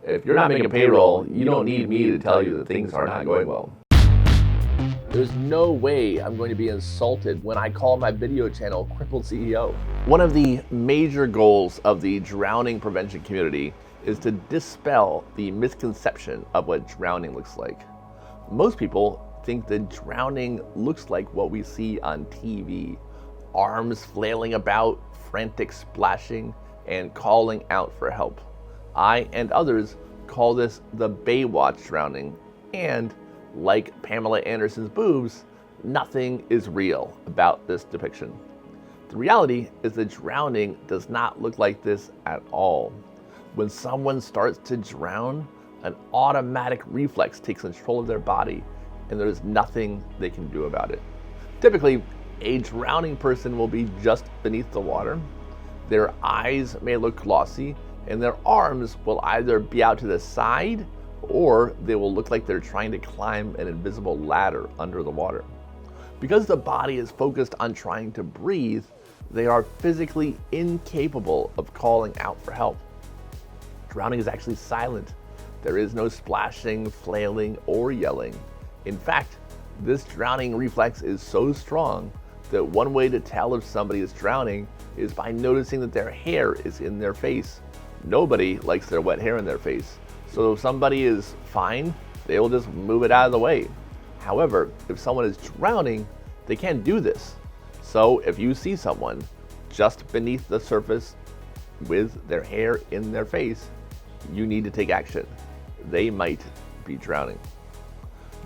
If you're not making payroll, you don't need me to tell you that things are not going well. There's no way I'm going to be insulted when I call my video channel Crippled CEO. One of the major goals of the drowning prevention community is to dispel the misconception of what drowning looks like. Most people think that drowning looks like what we see on TV. Arms flailing about, frantic splashing, and calling out for help. I and others call this the Baywatch drowning, and like Pamela Anderson's boobs, nothing is real about this depiction. The reality is that drowning does not look like this at all. When someone starts to drown, an automatic reflex takes control of their body, and there's nothing they can do about it. Typically, a drowning person will be just beneath the water. Their eyes may look glossy, and their arms will either be out to the side or they will look like they're trying to climb an invisible ladder under the water. Because the body is focused on trying to breathe, they are physically incapable of calling out for help. Drowning is actually silent. There is no splashing, flailing, or yelling. In fact, this drowning reflex is so strong that one way to tell if somebody is drowning is by noticing that their hair is in their face. Nobody likes their wet hair in their face. So if somebody is fine, they will just move it out of the way. However, if someone is drowning, they can't do this. So if you see someone just beneath the surface with their hair in their face, you need to take action. They might be drowning.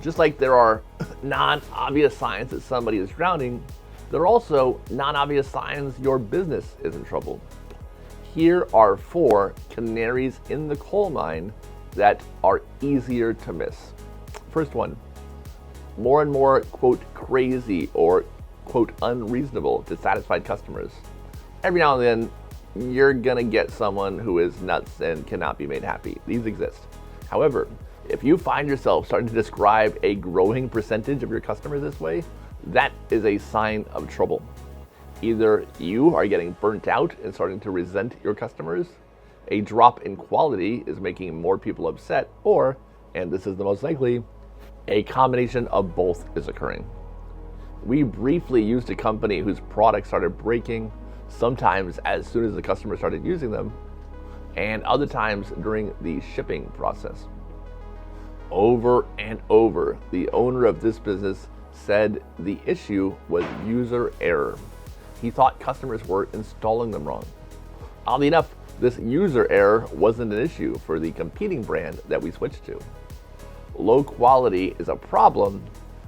Just like there are non-obvious signs that somebody is drowning, there are also non-obvious signs your business is in trouble. Here are 4 canaries in the coal mine that are easier to miss. First one, more and more, quote, crazy or, quote, unreasonable dissatisfied customers. Every now and then, you're gonna get someone who is nuts and cannot be made happy. These exist. However, if you find yourself starting to describe a growing percentage of your customers this way, that is a sign of trouble. Either you are getting burnt out and starting to resent your customers, a drop in quality is making more people upset, or, and this is the most likely, a combination of both is occurring. We briefly used a company whose products started breaking, sometimes as soon as the customer started using them, and other times during the shipping process. Over and over, the owner of this business said the issue was user error. He thought customers were installing them wrong. Oddly enough, this user error wasn't an issue for the competing brand that we switched to. Low quality is a problem,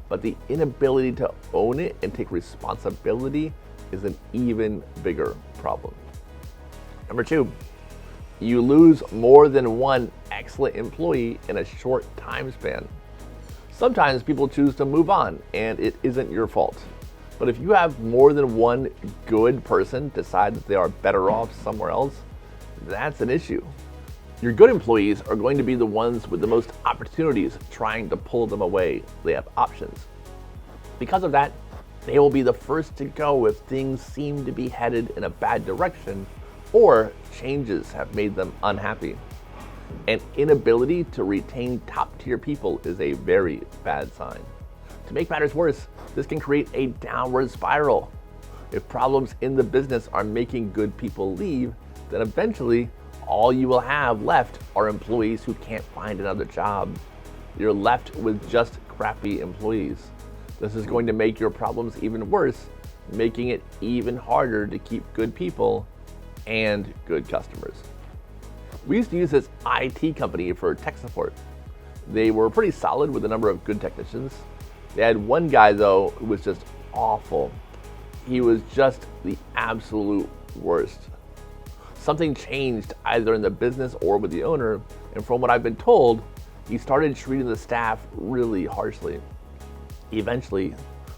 but the inability to own it and take responsibility is an even bigger problem. Number 2, you lose more than one excellent employee in a short time span. Sometimes people choose to move on, and it isn't your fault. But if you have more than one good person decide that they are better off somewhere else, that's an issue. Your good employees are going to be the ones with the most opportunities trying to pull them away. They have options. Because of that, they will be the first to go if things seem to be headed in a bad direction or changes have made them unhappy. An inability to retain top-tier people is a very bad sign. To make matters worse, this can create a downward spiral. If problems in the business are making good people leave, then eventually all you will have left are employees who can't find another job. You're left with just crappy employees. This is going to make your problems even worse, making it even harder to keep good people and good customers. We used to use this IT company for tech support. They were pretty solid with a number of good technicians. They had one guy though who was just awful. He was just the absolute worst. Something changed either in the business or with the owner, and from what I've been told, he started treating the staff really harshly. Eventually,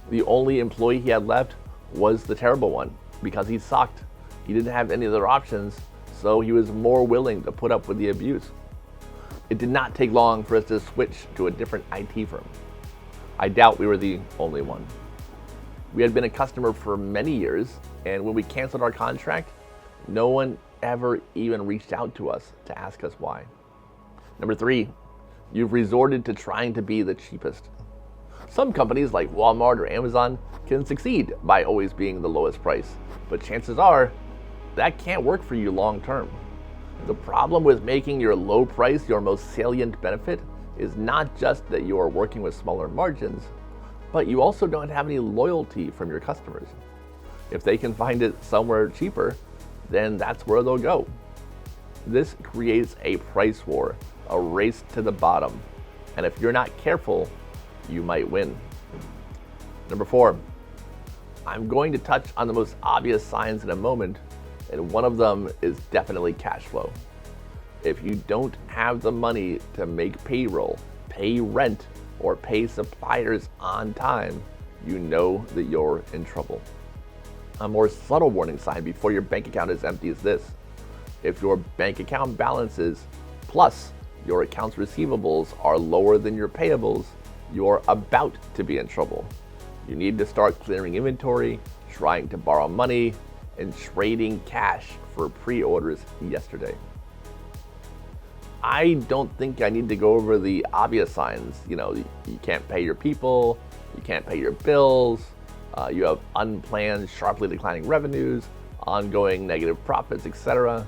the only employee he had left was the terrible one because he sucked. He didn't have any other options, so he was more willing to put up with the abuse. It did not take long for us to switch to a different IT firm. I doubt we were the only one. We had been a customer for many years, and when we canceled our contract, no one ever even reached out to us to ask us why. Number 3, you've resorted to trying to be the cheapest. Some companies like Walmart or Amazon can succeed by always being the lowest price, but chances are that can't work for you long term. The problem with making your low price your most salient benefit is not just that you are working with smaller margins, but you also don't have any loyalty from your customers. If they can find it somewhere cheaper, then that's where they'll go. This creates a price war, a race to the bottom, and if you're not careful, you might win. Number 4, I'm going to touch on the most obvious signs in a moment, and one of them is definitely cash flow. If you don't have the money to make payroll, pay rent, or pay suppliers on time, you know that you're in trouble. A more subtle warning sign before your bank account is empty is this: if your bank account balances plus your accounts receivables are lower than your payables, you're about to be in trouble. You need to start clearing inventory, trying to borrow money, and trading cash for pre-orders yesterday. I don't think I need to go over the obvious signs. You can't pay your people, you can't pay your bills, you have unplanned, sharply declining revenues, ongoing negative profits, etc.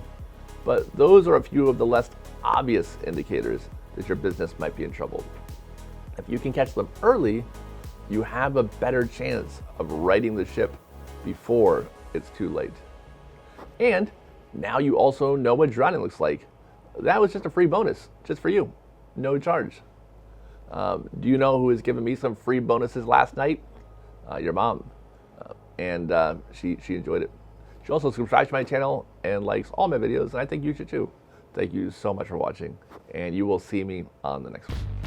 But those are a few of the less obvious indicators that your business might be in trouble. If you can catch them early, you have a better chance of righting the ship before it's too late. And now you also know what drowning looks like. That was just a free bonus, just for you, no charge. Do you know who has given me some free bonuses last night? Your mom, and she enjoyed it. She also subscribes to my channel and likes all my videos, and I think you should too. Thank you so much for watching, and you will see me on the next one.